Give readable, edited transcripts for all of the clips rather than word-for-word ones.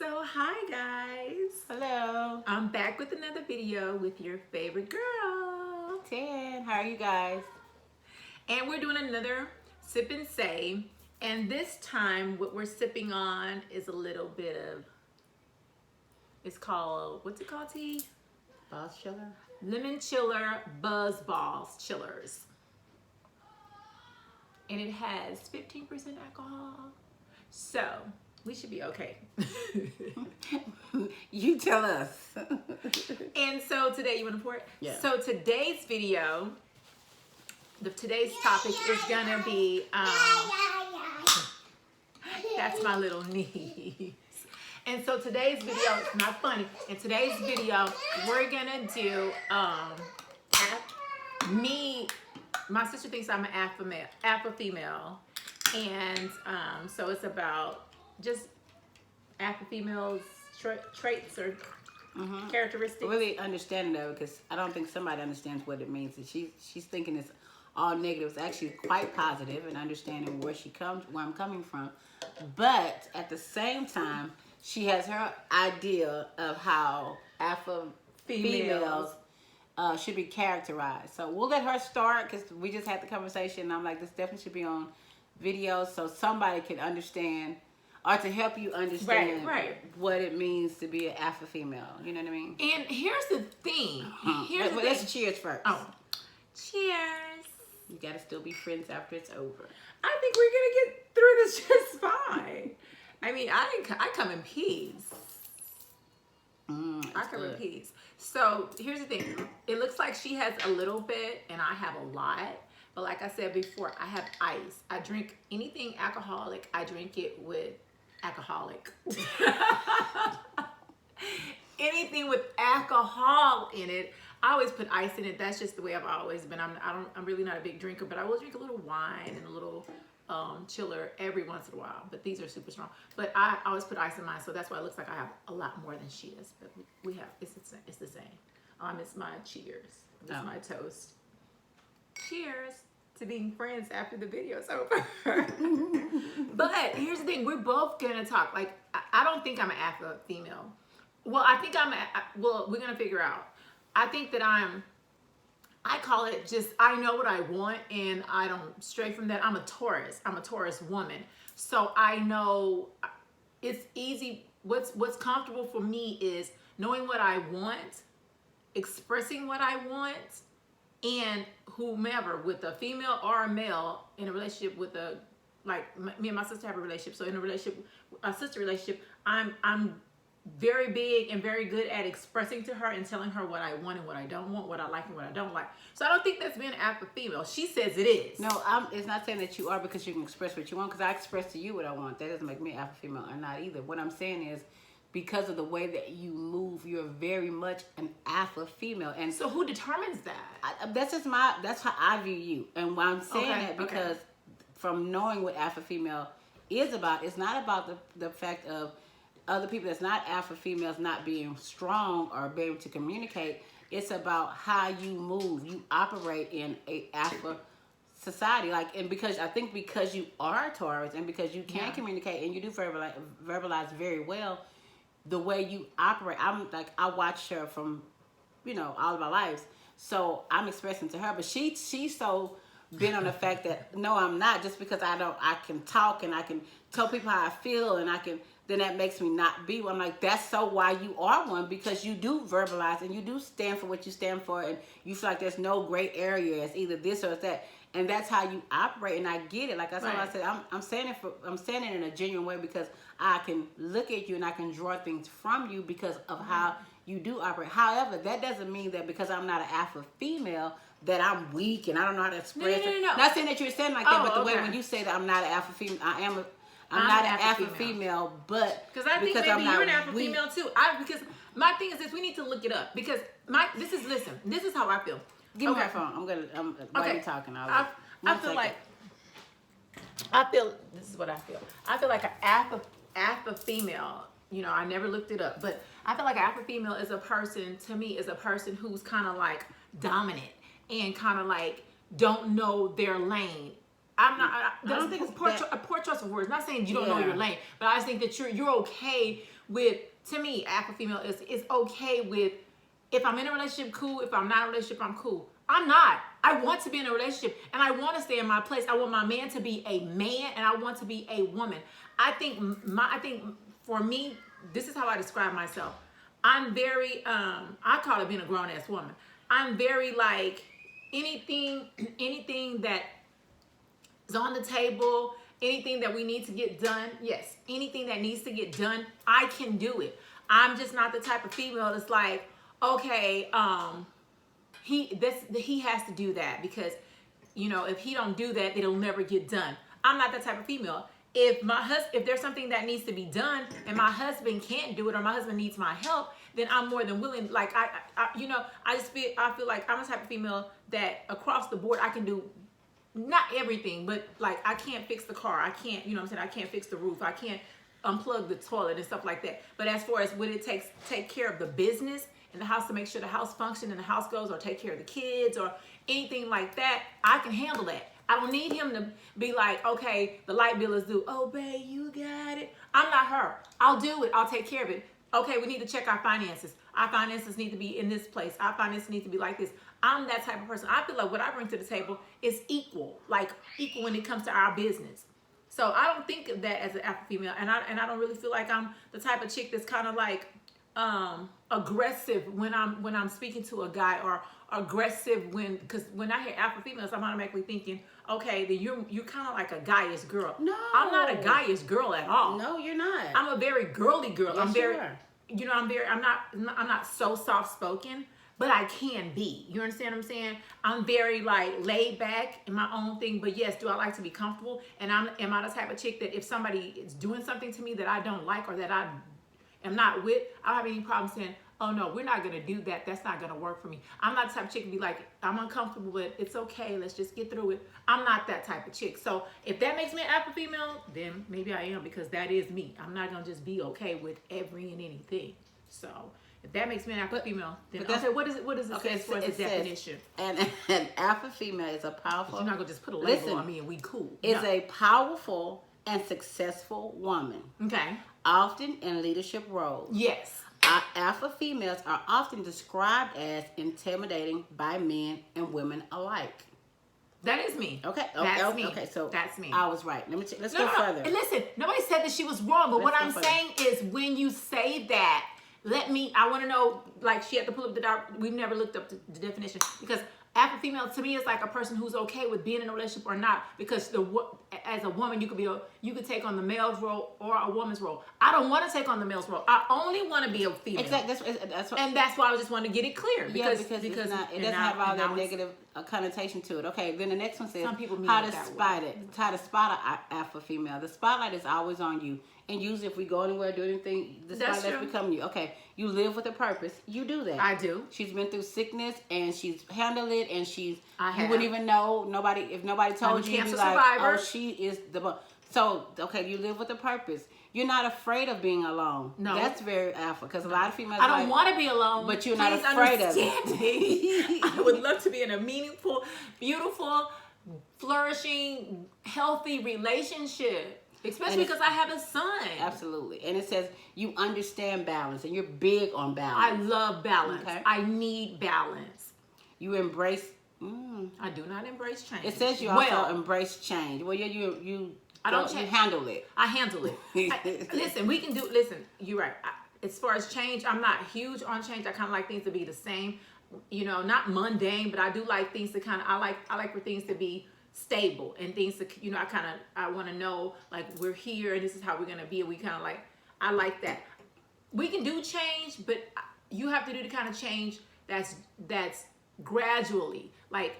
So hi guys, Hello, I'm back with another video with your favorite girl, 10. How are you guys? and we're doing another sip and say, and this time what we're sipping on is a little bit of, it's called, what's it called, T? Boss chiller? Lemon Chiller Buzz Balls Chillers, and it has 15% alcohol, so we should be okay. You tell us. And so today, you want to pour it? Yeah. So today's video, today's topic is gonna be, that's my little niece. And so today's video, it's not funny. In today's video, we're gonna do, my sister thinks I'm an alpha female. And so it's about just alpha females traits or characteristics. Really understanding though, because I don't think somebody understands what it means. And she's thinking it's all negative. It's actually quite positive and understanding where I'm coming from. But at the same time, she has her idea of how alpha females should be characterized. So we'll let her start because we just had the conversation. And I'm like, this definitely should be on video so somebody can understand or to help you understand what it means to be an alpha female. You know what I mean? And here's the thing. Let's cheers first. Oh, cheers. You gotta still be friends after it's over. I think we're gonna get through this just fine. I mean, I come in peace. I come in peace. So here's the thing. It looks like she has a little bit and I have a lot. But like I said before, I have ice. I drink anything alcoholic. I drink it with alcoholic. Anything with alcohol in it, I always put ice in it. That's just the way I've always been. I'm really not a big drinker, but I will drink a little wine and a little chiller every once in a while. But these are super strong. But I always put ice in mine, so that's why it looks like I have a lot more than she does. But we have it's the same. It's my cheers. This is my toast. Cheers to being friends after the video's over. But here's the thing, we're both gonna talk. Like, I don't think I'm an alpha female. Well, I think well, we're gonna figure out. I think that I call it just, I know what I want and I don't stray from that. I'm a Taurus woman. So I know it's easy. What's comfortable for me is knowing what I want, expressing what I want, and whomever, with a female or a male in a relationship with me and my sister have a relationship. So in a sister relationship, I'm very big and very good at expressing to her and telling her what I want and what I don't want, what I like and what I don't like. So I don't think that's being an alpha female. She says it is. No, it's not saying that you are because you can express what you want, because I express to you what I want. That doesn't make me alpha female or not either. What I'm saying is, because of the way that you move, you're very much an alpha female. And so who determines that? That's how I view you. And why I'm saying that, because from knowing what alpha female is about, it's not about the fact of other people that's not alpha females not being strong or being able to communicate. It's about how you move. You operate in a alpha society, and because you are Taurus and because you can communicate and you do verbalize very well, the way you operate, I watched her from, all of our lives. So I'm expressing to her, but she's so bent on the fact that no, I'm not, just because I can talk and I can tell people how I feel and then that makes me not be one. I'm like, that's so why you are one, because you do verbalize and you do stand for what you stand for, and you feel like there's no gray area. It's either this or it's that, and that's how you operate. And I get it. Like I said, I'm saying it in a genuine way, because I can look at you and I can draw things from you because of how you do operate. However, that doesn't mean that because I'm not an alpha female that I'm weak and I don't know how to express it. No. Not saying that you're saying like that, but the way when you say that I'm not an alpha female, I'm not an alpha female, but because I think maybe you're an alpha female too. Because my thing is this: we need to look it up. Because this is how I feel. Give me my phone. While you're talking, I feel this is what I feel. I feel like an alpha female. I never looked it up, but I feel like an alpha female is a person who's kind of like dominant and kind of like don't know their lane. I don't think it's a poor choice of words. I'm not saying you don't know your lane, but I just think that you're okay with, to me, alpha female is okay with, if I'm in a relationship, cool. If I'm not in a relationship, I'm cool. I'm not. I want to be in a relationship and I want to stay in my place. I want my man to be a man and I want to be a woman. I think for me, this is how I describe myself. I'm very, I call it being a grown ass woman. I'm very like anything that is on the table, anything that we need to get done. Yes, anything that needs to get done, I can do it. I'm just not the type of female that's like, okay, he has to do that because, you know, if he don't do that, it'll never get done. I'm not that type of female. If there's something that needs to be done and my husband can't do it or my husband needs my help, then I'm more than willing. Like I feel like I'm the type of female that across the board I can do not everything, but like I can't fix the car. I can't, you know what I'm saying? I can't fix the roof. I can't unplug the toilet and stuff like that. But as far as what it takes, take care of the business in the house to make sure the house functions and the house goes, or take care of the kids or anything like that, I can handle that. I don't need him to be like, okay, the light bill is due. Oh, babe, you got it. I'm not her. I'll do it. I'll take care of it. Okay, we need to check our finances. Our finances need to be in this place. Our finances need to be like this. I'm that type of person. I feel like what I bring to the table is equal when it comes to our business. So I don't think of that as an alpha female, and I don't really feel like I'm the type of chick that's kind of like aggressive when I'm speaking to a guy, or aggressive because when I hear alpha females, I'm automatically thinking, okay, then you're kind of like a guyish girl. No, I'm not a guyish girl at all. No, you're not. I'm a very girly girl. Yes, I'm very, you are. you know, I'm not so soft spoken, but I can be. You understand what I'm saying? I'm very like laid back in my own thing, but yes, do I like to be comfortable? And am I the type of chick that if somebody is doing something to me that I don't like or that I am not with, I don't have any problem saying, oh no, we're not gonna do that. That's not gonna work for me. I'm not the type of chick to be like, I'm uncomfortable, but it's okay. Let's just get through it. I'm not that type of chick. So if that makes me an alpha female, then maybe I am, because that is me. I'm not gonna just be okay with every and anything. So if that makes me an alpha female, then okay, what is it? What is it? Okay, for the definition? An alpha female is a powerful. You're not gonna just put a label on me and we cool. Is a powerful and successful woman. Okay. Often in leadership roles. Yes. Alpha females are often described as intimidating by men and women alike. That is me. Okay. That's me. Okay, so that's me. I was right. Let's go further. And listen, nobody said that she was wrong, but what I'm saying is when you say that, I want to know, like she had to pull up we've never looked up the definition, because alpha female to me is like a person who's okay with being in a relationship or not, because as a woman you could take on the male's role or a woman's role. I don't want to take on the male's role. I only want to be a female. Exactly. That's why I just want to get it clear, because it doesn't have all that negative connotation to it. Okay, then the next one says some people mean how to spot an alpha female. The spotlight is always on you. And usually if we go anywhere, do anything, the spotlight's becoming you. Okay, you live with a purpose. You do that. I do. She's been through sickness and she's handled it, and you wouldn't even know. If nobody told you, you'd be like, oh, she is the. So, okay, you live with a purpose. You're not afraid of being alone. No. That's very alpha, because a lot of females I don't want to be alone. But you're not afraid of it. I would love to be in a meaningful, beautiful, flourishing, healthy relationship. Especially because I have a son. Absolutely. And it says you understand balance, and you're big on balance. I love balance. Okay. I need balance. You embrace. I do not embrace change. It says you also embrace change. Well, you handle it. I handle it. Listen, you're right. As far as change, I'm not huge on change. I kind of like things to be the same. You know, not mundane, but I do like things to I like for things to be stable, and things that, you know, I want to know, like, we're here and this is how we're gonna be, and we kind of like, I like that. We can do change, but you have to do the kind of change that's gradually. Like,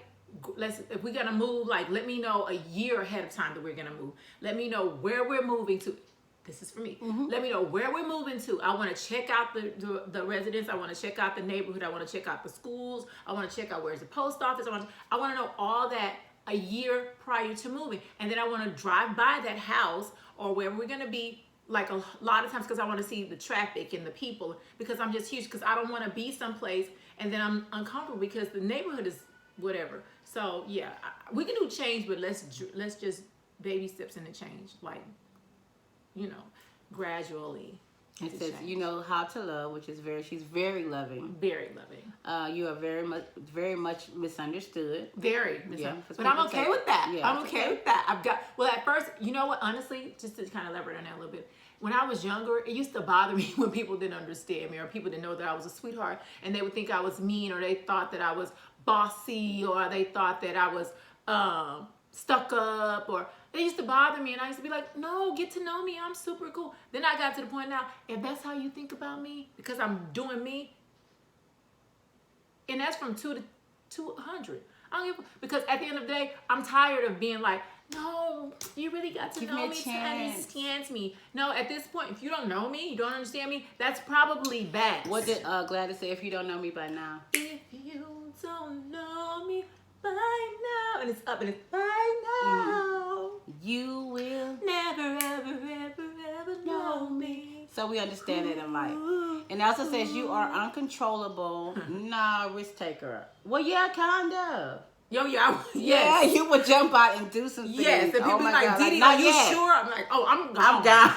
if we're gonna move, like, let me know a year ahead of time that we're gonna move. Let me know where we're moving to. This is for me. Mm-hmm. Let me know where we're moving to. I want to check out the residence. I want to check out the neighborhood. I want to check out the schools. I want to check out where's the post office. I want to know all that a year prior to moving, and then I want to drive by that house or wherever we're going to be, like a lot of times, because I want to see the traffic and the people, because I'm just huge, because I don't want to be someplace and then I'm uncomfortable because the neighborhood is whatever. So yeah, we can do change, but let's just baby steps into change, like, you know, gradually. It It's a says, shame. you know how to love, which is she's very loving. Very loving. You are very much misunderstood. Very. Yeah, But I'm okay with that. Yeah, I'm okay with that. At first, you know what, honestly, just to kind of elaborate on that a little bit, when I was younger, it used to bother me when people didn't understand me or people didn't know that I was a sweetheart and they would think I was mean or they thought that I was bossy or they thought that I was stuck up or they used to bother me and I used to be like, no, get to know me. I'm super cool. Then I got to the point now, if that's how you think about me, because I'm doing me, and that's from 2 to 200. I don't give, because at the end of the day, I'm tired of being like, no, you really got to know me to understand me. No, at this point, if you don't know me, you don't understand me, that's probably bad. What did Gladys say? If you don't know me by now. If you don't know me by now, and it's up and it's by now, you will never, ever, ever, ever know me. So we understand it in life. And it also says you are uncontrollable, risk taker. Well, yeah, kind of. Yeah, Yeah, you would jump out and do some things. Yes, and people oh be my like, God, Didi, not are you yet. sure? I'm like, oh, I'm gone. I'm down.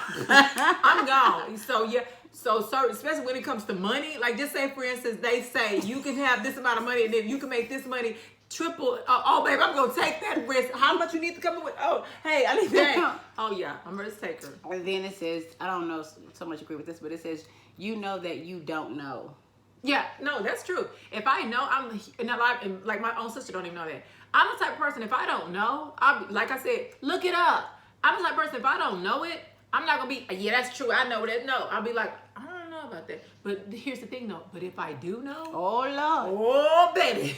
I'm gone. So yeah, so especially when it comes to money, like just say for instance, they say you can have this amount of money and then you can make this money triple. Oh, babe, I'm gonna take that risk. How much you need to come up with? Oh, hey, I need that. Oh yeah, I'm a risk taker. And then it says, I don't know so much agree with this, but it says you know that you don't know. Yeah, no, that's true. If I know, and like my own sister don't even know that. I'm the type of person, if I don't know, like I said, look it up. I'm the type of person, if I don't know it, I'm not going to be, yeah, that's true, I know that. No, I'll be like, I don't know about that. But here's the thing, though. But if I do know, oh, Lord. Oh, baby.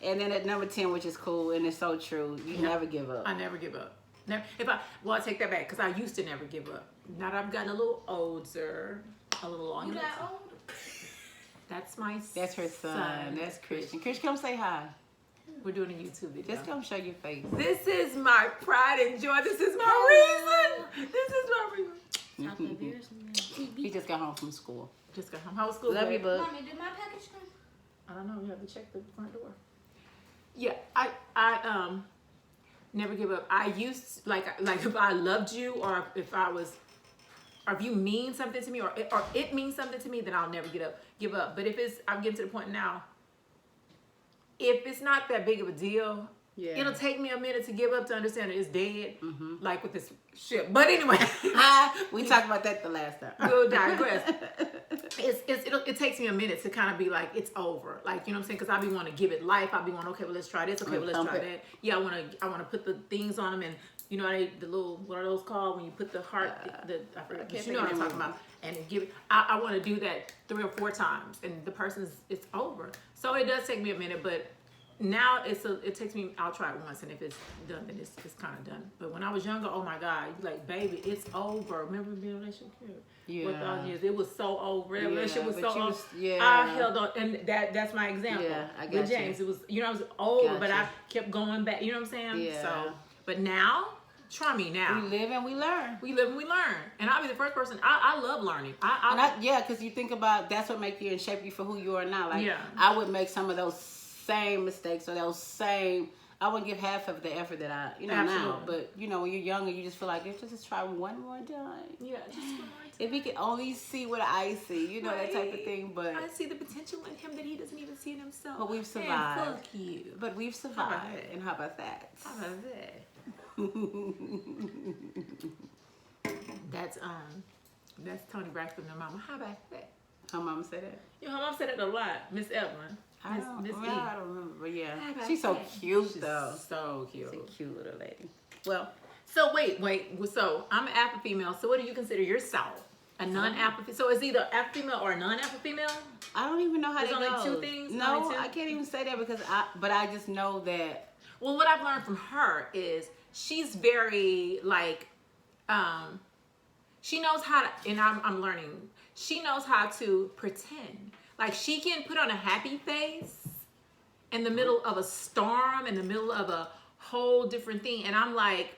And then at number 10, which is cool, and it's so true, you never give up. I never give up. Never, I take that back, because I used to never give up. Now that I've gotten a little older, a little longer. You got older? That's my That's her son. That's Christian. Christian, come say hi. We're doing a YouTube video. Just come show your face. This is my pride and joy. This is my reason. This is my reason. He just got home from school. Just got home. How was school? Love you, bud. Mommy, did my package come? I don't know. You have to check the front door. Yeah, I never give up. I used like if I loved you or if I was, or if you mean something to me or it means something to me, then I'll never give up. But if I'm getting to the point now, if it's not that big of a deal, it'll take me a minute to give up to understand that it's dead, like with this shit. But anyway, we talked about that the last time. We'll digress. It takes me a minute to kind of be like, it's over. Like, you know what I'm saying? Because I be wanting to give it life. I be wanting, okay, well, let's try this. Okay, well, let's try that. Yeah, I want to put the things on them and, you know, the little, what are those called? When you put the heart, I forgot, but you know what I'm talking about. And give it, I want to do that 3 or 4 times. And the it's over. So it does take me a minute, but now it takes me, I'll try it once. And if it's done, then it's kind of done. But when I was younger, oh my God, you like, baby, it's over. Remember being in a relationship? Yeah. Years, it was so over. That relationship was so over. Yeah. I held on, and that's my example. Yeah, I got with James, you. it was, you know, it was over, Gotcha. but I kept going back. You know what I'm saying? Yeah. So, but now, try me now. We live and we learn. We live and we learn. And I'll be the first person. I love learning. Because you think about that's what make you and shape you for who you are now. Like, Yeah. I would make some of those same mistakes or those same. I wouldn't give half of the effort that I, now. Absolutely. But when you're younger, you just feel like let's just try one more time. Yeah, just one more time. If he could only see what I see, that type of thing. But I see the potential in him that he doesn't even see in himself. But we've Man, survived. fuck you. But we've survived. And how about that? How about that? That's Tony Braxton and Mama. How about that? Her mama say that? Your mom said it a lot, Miss Evelyn. I don't remember, but yeah. How about She's so that? cute, She's though. so cute. She's a cute little lady. Well, so wait. So I'm an alpha female. So what do you consider yourself? A non-alpha? So it's either alpha female or a non-alpha female? I don't even know how There's that only goes. 2 things? No, Only 2? I can't even say that because I just know that. Well, what I've learned from her is she's very like, she knows how to, and I'm learning, she knows how to pretend. Like she can put on a happy face in the middle of a storm, in the middle of a whole different thing. And I'm like,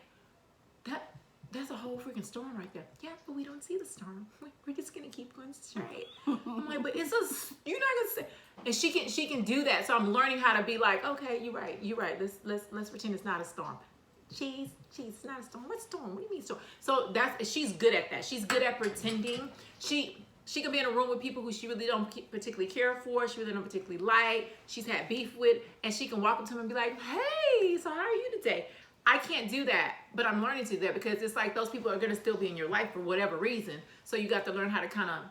that's a whole freaking storm right there. Yeah, but we don't see the storm. We're just gonna keep going straight. I'm like, but you're not gonna say. And she can do that. So I'm learning how to be like, okay, you're right. Let's pretend it's not a storm. cheese, it's not a storm. What storm? What do you mean storm? So she's good at that. She's good at pretending. She can be in a room with people who she really don't particularly care for. She really don't particularly like. She's had beef with, and she can walk up to him and be like, "Hey, so how are you today?" I can't do that, but I'm learning to do that because it's like those people are gonna still be in your life for whatever reason. So you got to learn how to kind of,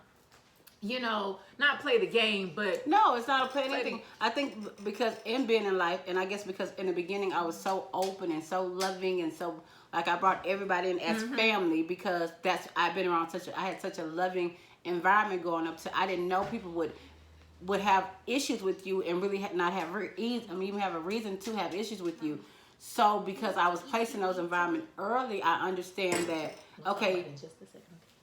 not play the game, but no, it's not a play anything. I think because in being in life, and I guess because in the beginning I was so open and so loving and so like I brought everybody in as family because I've been around I had such a loving environment growing up. I didn't know people would have issues with you and really not have even have a reason to have issues with you. So because I was placed in those environments early, I understand that okay,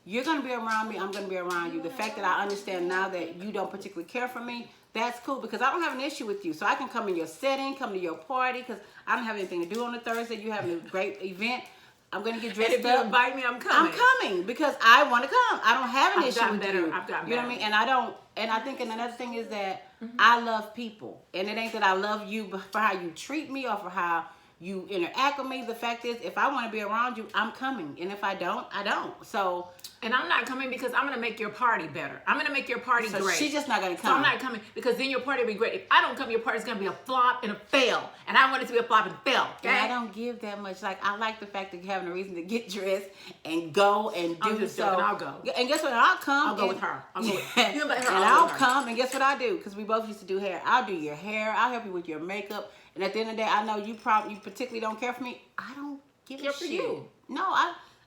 you're going to be around me, I'm going to be around you. The fact that I understand now that you don't particularly care for me, that's cool because I don't have an issue with you. So I can come in your setting, come to your party because I don't have anything to do on a Thursday. You have a great event. I'm going to get dressed up. And if you invite me, I'm coming. I'm coming because I want to come. I don't have an issue with you. I've gotten better. You know what I mean? And I think another thing is that I love people. And it ain't that I love you for how you treat me or for how you interact with me. The fact is, if I want to be around you, I'm coming. And if I don't, I don't. So... And I'm not coming because I'm going to make your party better. I'm going to make your party great. She's just not going to come. So I'm not coming because then your party will be great. If I don't come, your party's going to be a flop and a fail. And I want it to be a flop and fail. Okay? And I don't give that much. Like, I like the fact that you're having a reason to get dressed and go and do I'm just so. joking. I'll go. And guess what? I'll come. I'll go with her. I'll go with her. You invite her, and I'll I'll go with her. come. And guess what I do? Because we both used to do hair. I'll do your hair. I'll help you with your makeup. And at the end of the day, I know you particularly don't care for me. I don't give a shit. For you. No,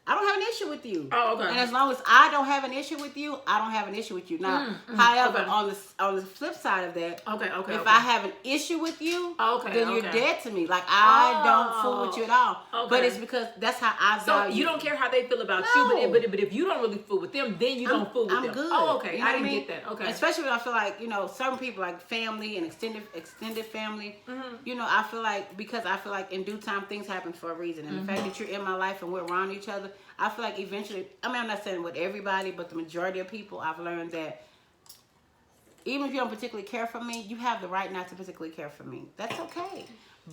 I don't have an issue with you. Oh, okay. And as long as I don't have an issue with you, I don't have an issue with you. Now, however, okay. on the flip side of that, if okay. I have an issue with you, then you're dead to me. Like I don't fool with you at all. Okay. But it's because that's how I value. So you don't care how they feel about you, but if you don't really fool with them, then you don't fool with them. I'm good. Oh, okay. You know I didn't what get that. Okay. Especially when I feel like certain people like family and extended family. I feel like because I feel like in due time things happen for a reason, and the fact that you're in my life and we're around each other. I feel like eventually, I'm not saying with everybody, but the majority of people, I've learned that even if you don't particularly care for me, you have the right not to particularly care for me. That's okay.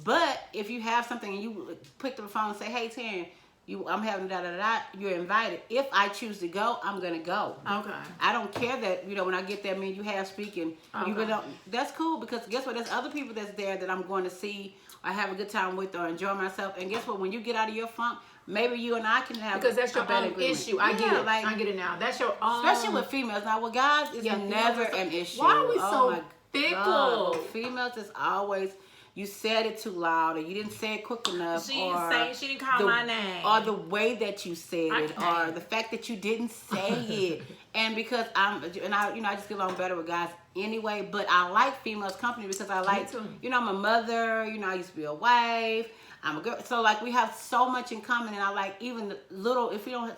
But if you have something and you pick up the phone and say, hey, Taryn, I'm having da-da-da-da, you're invited. If I choose to go, I'm going to go. Okay. I don't care that, when I get there, you have speaking. Okay. That's cool because guess what? There's other people that's there that I'm going to see or have a good time with or enjoy myself. And guess what? When you get out of your funk, maybe you and I can have because that's your own issue. I get it. I get it now. That's your own. Especially with females. Now with guys, it's never an issue. Why are we so fickle? God. Females is always you said it too loud or you didn't say it quick enough. She didn't call my name. Or the way that you said it or the fact that you didn't say it. And because I just get along better with guys anyway, but I like females company because I like, I'm a mother, I used to be a wife. I'm a girl. So, like, we have so much in common. And I like even little, if we don't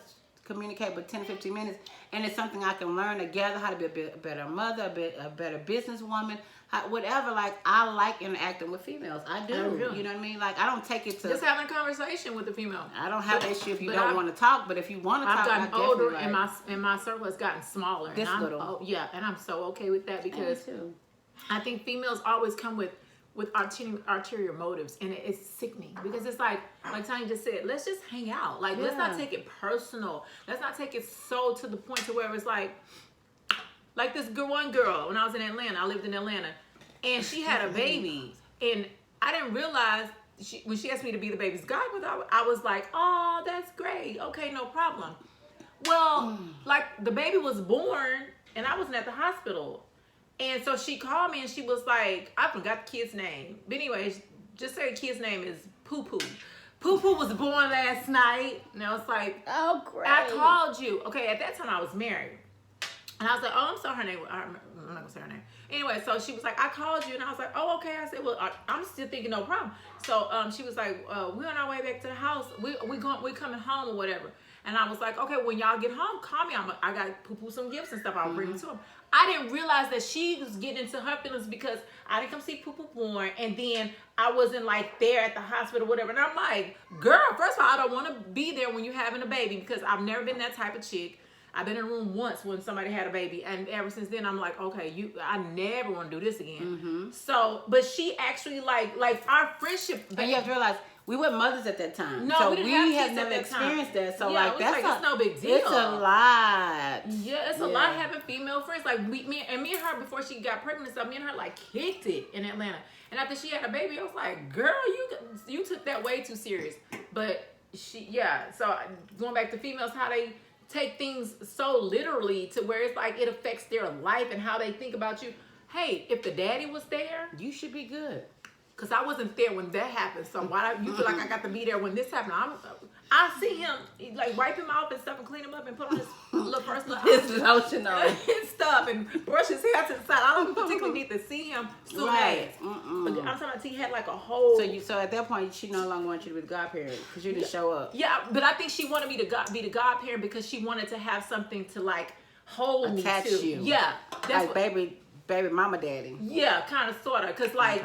communicate but 10 to 15 minutes, and it's something I can learn together, how to be a better mother, a better businesswoman, whatever. Like, I like interacting with females. I do. You know what I mean? Like, I don't take it to... Just having a conversation with the female. I don't have an issue if you don't want to talk, but if you want to talk, I've gotten older and my circle has gotten smaller. This little. Oh, yeah, and I'm so okay with that because I think females always come with ulterior motives, and it's sickening because it's like Tanya just said, let's just hang out. Like, let's not take it personal. Let's not take it so to the point to where it's like this one girl, when I was in Atlanta, I lived in Atlanta, and she had a baby, and I didn't realize when she asked me to be the baby's godmother, I was like, oh, that's great. Okay, no problem. Well, like the baby was born, and I wasn't at the hospital. And so she called me and she was like, I forgot the kid's name. But anyways, just say the kid's name is Poo Poo. Poo Poo was born last night. And I was like, oh, great. I called you. Okay, at that time I was married. And I was like, oh, I'm sorry, her name. I'm not going to say her name. Anyway, so she was like, I called you. And I was like, oh, okay. I said, well, I'm still thinking no problem. So she was like, we're on our way back to the house. We're coming home or whatever. And I was like, okay, when y'all get home, call me. I got Poo Poo some gifts and stuff. I'll bring them to him. I didn't realize that she was getting into her feelings because I didn't come see Poo Poo born, and then I wasn't like there at the hospital or whatever. And I'm like, girl, first of all, I don't want to be there when you're having a baby because I've never been that type of chick. I've been in a room once when somebody had a baby, and ever since then I'm like, okay, I never want to do this again. So, but she actually like our friendship. And you have to realize we weren't mothers at that time. No, so we didn't have kids have at never that experienced time. that. So Yeah, like it was that's like, it's no big deal. It's a lot. Yeah, it's a lot having female friends. Like me and her before she got pregnant and stuff, me and her like kicked it in Atlanta. And after she had a baby, I was like, girl, you took that way too serious. But so going back to females, how they take things so literally to where it's like it affects their life and how they think about you. Hey, if the daddy was there, you should be good. Cause I wasn't there when that happened. So why you feel like I got to be there when this happened? I see him like wipe him off and stuff and clean him up and put on his little personal His lotion on and stuff and brush his hair to the side. I don't particularly need to see him still right. But I'm talking about he had like a whole. So at that point she no longer wants you to be the godparent because you didn't show up. Yeah, but I think she wanted me to be the godparent because she wanted to have something to like hold attach me to. you. Yeah, that's like baby mama daddy. Yeah, kind of, sort of. Because like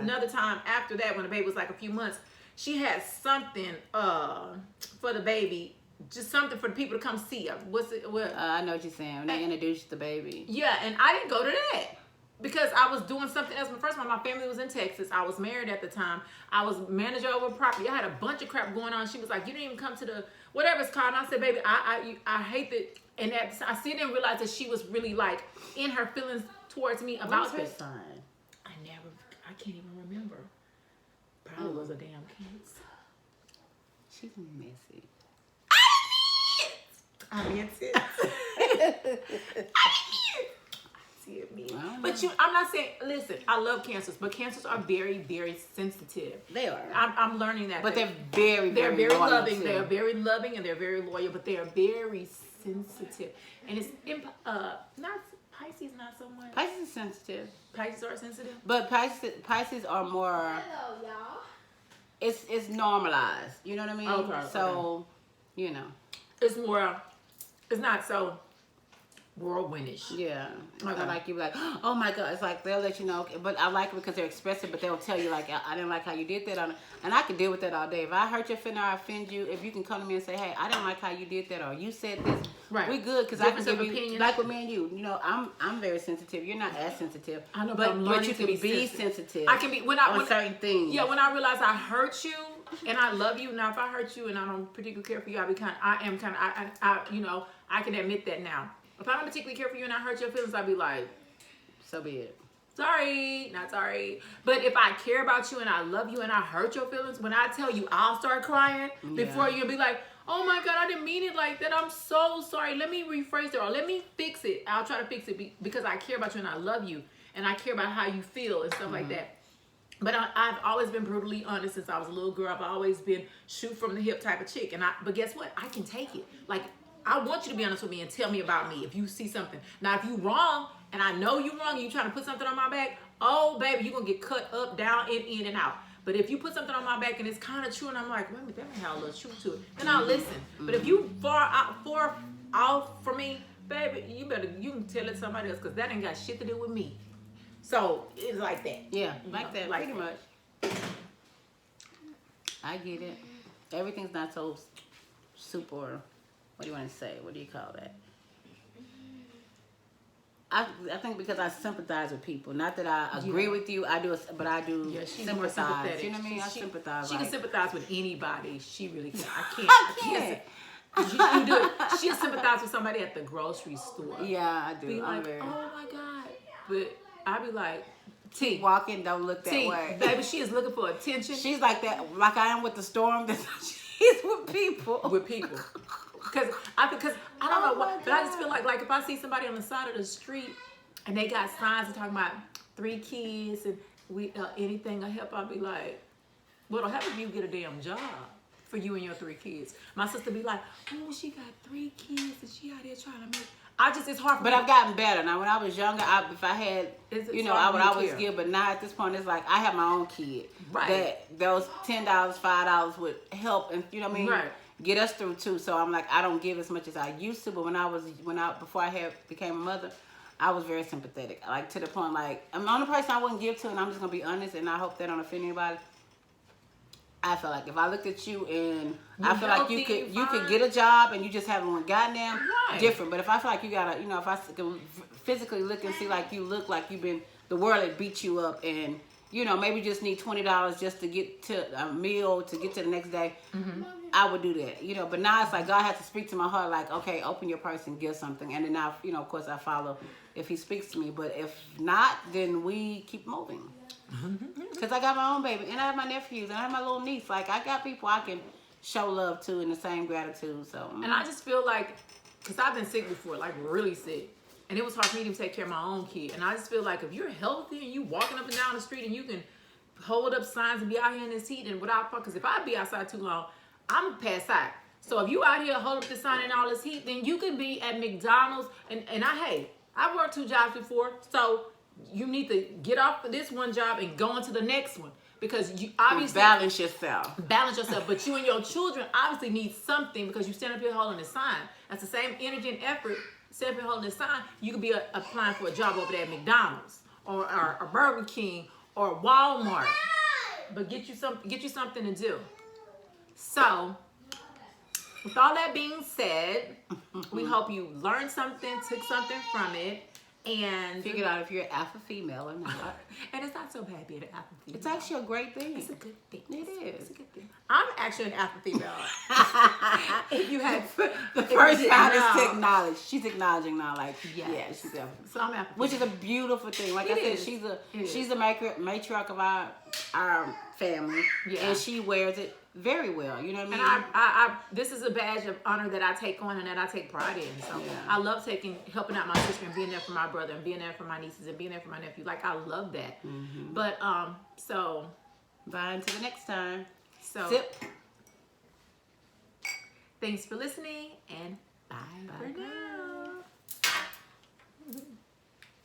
another time after that, when the baby was like a few months, she had something for the baby, just something for the people to come see her. What's it? What? I know what you're saying. When they introduced the baby. Yeah, and I didn't go to that. Because I was doing something else. First of all, my family was in Texas. I was married at the time. I was manager over property. I had a bunch of crap going on. She was like, you didn't even come to the, whatever it's called. And I said, baby, I hate that. And I still didn't realize that she was really like in her feelings towards me about this. Sign? I can't even remember. Probably was a damn Cancer. She's messy. I meant it. But I'm not saying, listen, I love Cancers, but Cancers are very, very sensitive. They are. I'm learning that. But they're very loving. Too. They're very loving and they're very loyal, but they are very sensitive. And it's not Pisces, not so much. Pisces is sensitive. Pisces are sensitive. But Pisces are more. Hello, y'all. It's normalized. You know what I mean? Okay. So, you know. It's more. It's not so whirlwindish. Yeah. Okay. Like you be like, oh my God. It's like they'll let you know. But I like it because they're expressive. But they'll tell you like, I didn't like how you did that. And I can deal with that all day. If I hurt your feeling or I offend you, if you can come to me and say, hey, I didn't like how you did that, or you said this, right? We good because I can give you opinions. like with me and you. You know, I'm very sensitive. You're not as sensitive. I know, but you can be sensitive. sensitive. I can be when certain things. Yeah, when I realize I hurt you and I love you. Now, if I hurt you and I don't particularly care for you, I can admit that now. If I don't particularly care for you and I hurt your feelings, I'll be like, so be it. Sorry, not sorry. But if I care about you and I love you and I hurt your feelings, when I tell you I'll start crying before you'll be like, oh my God, I didn't mean it like that. I'm so sorry. Let me rephrase it or let me fix it. I'll try to fix it because I care about you and I love you and I care about how you feel and stuff like that. But I've always been brutally honest since I was a little girl. I've always been shoot from the hip type of chick. But guess what? I can take it. Like, I want you to be honest with me and tell me about me if you see something. Now, if you wrong and I know you wrong and you trying to put something on my back, oh, baby, you're going to get cut up, down, in, and out. But if you put something on my back and it's kind of true and I'm like, wait a minute, that may have a little truth to it, then I'll listen. But if you far off from me, baby, you can tell it to somebody else because that ain't got shit to do with me. So it's like that. Yeah, like that, like pretty much. I get it. Everything's not so super. What do you want to say? What do you call that? I think because I sympathize with people. Not that I agree with you. I do, but I do sympathize. You know what I mean? I sympathize. She can sympathize with anybody. She really can. I can't. I can't. You do it. She'll sympathize with somebody at the grocery store. Yeah, I do. Be like, oh my God. But I be like, T. Walking, don't look that way. Baby, she is looking for attention. She's like that, like I am with the storm. She's with people. With people. Because I don't know what, but I just feel like if I see somebody on the side of the street and they got signs and talking about 3 kids and anything will help, I'll be like, what'll happen if you get a damn job for you and your 3 kids? My sister be like, oh, she got 3 kids and she out there trying to make. It's hard for me. But I've gotten better. Now, when I was younger, if I had, I would always give. But now at this point, it's like I have my own kid. Right. That those $10, $5 would help, and you know what I mean. Right. Get us through too. So I'm like, I don't give as much as I used to. But before I became a mother, I was very sympathetic. Like to the point, like I'm the only person I wouldn't give to, and I'm just gonna be honest. And I hope that don't offend anybody. I feel like if I looked at you and I feel like you could get a job and you just haven't one goddamn different. But if I feel like you gotta, if I can physically look and see like you look like the world had beat you up and you know, maybe just need $20 just to get to a meal to get to the next day, I would do that, you know. But now it's like God has to speak to my heart, like, okay, open your purse and give something. And then I, you know, of course I follow if he speaks to me. But if not, then we keep moving. Because I got my own baby, and I have my nephews, and I have my little niece. Like, I got people I can show love to in the same gratitude. So, And I just feel like, because I've been sick before, like really sick. And it was hard for me to take care of my own kid. And I just feel like if you're healthy and you walking up and down the street and you can hold up signs and be out here in this heat and without, because if I be outside too long, I'm gonna pass out. So if you out here hold up the sign in all this heat, then you can be at McDonald's. And I've worked 2 jobs before. So you need to get off of this one job and go into the next one. Because you obviously balance yourself. But you and your children obviously need something because you stand up here holding the sign. That's the same energy and effort. Stand up here holding the sign. You could be applying for a job over there at McDonald's or Burger King or Walmart. But get you something to do. So, with all that being said, we hope you learned something, took something from it, and figured out if you're an alpha female or not. And it's not so bad being an alpha female. It's actually a great thing. It's a good thing. It is. It's a good thing. I'm actually an alpha female. If you had the first time is to acknowledge. She's acknowledging now, like, yes. Yeah, she's alpha. So I'm alpha. Which is a beautiful thing. Like I said, she's the matriarch of our family, and she wears it very well. You know what I mean? And I this is a badge of honor that I take on and that I take pride in. So I love helping out my sister and being there for my brother and being there for my nieces and being there for my nephew. Like, I love that. But so bye until the next time. So Sip. Thanks for listening and bye for now.